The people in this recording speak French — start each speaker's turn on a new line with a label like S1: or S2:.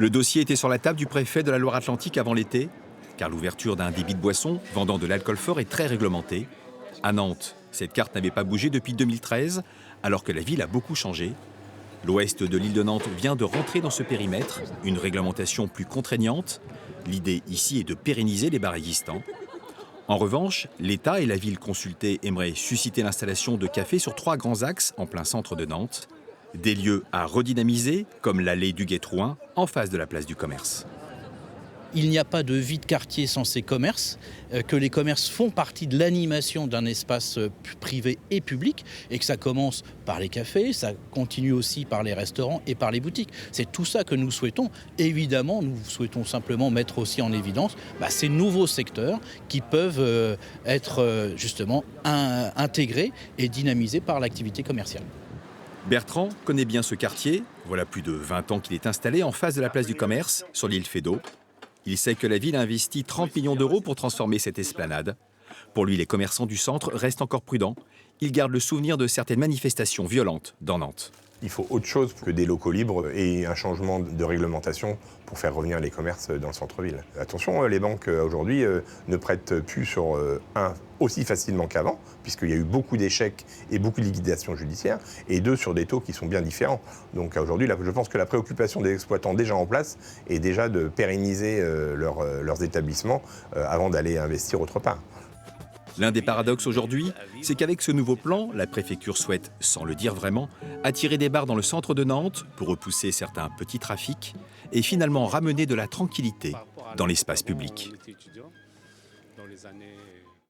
S1: Le dossier était sur la table du préfet de la Loire-Atlantique avant l'été, car l'ouverture d'un débit de boissons vendant de l'alcool fort est très réglementée. À Nantes, cette carte n'avait pas bougé depuis 2013, alors que la ville a beaucoup changé. L'ouest de l'île de Nantes vient de rentrer dans ce périmètre, une réglementation plus contraignante. L'idée ici est de pérenniser les bars existants. En revanche, l'État et la ville consultée aimeraient susciter l'installation de cafés sur 3 grands axes en plein centre de Nantes. Des lieux à redynamiser, comme l'allée du Gué-Trouin, en face de la place du commerce.
S2: Il n'y a pas de vie de quartier sans ces commerces, que les commerces font partie de l'animation d'un espace privé et public, et que ça commence par les cafés, ça continue aussi par les restaurants et par les boutiques. C'est tout ça que nous souhaitons. Évidemment, nous souhaitons simplement mettre aussi en évidence ces nouveaux secteurs qui peuvent être justement intégrés et dynamisés par l'activité commerciale.
S1: Bertrand connaît bien ce quartier. Voilà plus de 20 ans qu'il est installé en face de la place du commerce, sur l'île Feydeau. Il sait que la ville a investi 30 millions d'euros pour transformer cette esplanade. Pour lui, les commerçants du centre restent encore prudents. Il garde le souvenir de certaines manifestations violentes dans Nantes.
S3: Il faut autre chose que des locaux libres et un changement de réglementation pour faire revenir les commerces dans le centre-ville. Attention, les banques aujourd'hui ne prêtent plus sur aussi facilement qu'avant, puisqu'il y a eu beaucoup d'échecs et beaucoup de liquidations judiciaires, et 2, sur des taux qui sont bien différents. Donc aujourd'hui, je pense que la préoccupation des exploitants déjà en place est déjà de pérenniser leurs établissements avant d'aller investir autre part.
S1: L'un des paradoxes aujourd'hui, c'est qu'avec ce nouveau plan, la préfecture souhaite, sans le dire vraiment, attirer des bars dans le centre de Nantes pour repousser certains petits trafics et finalement ramener de la tranquillité dans l'espace public.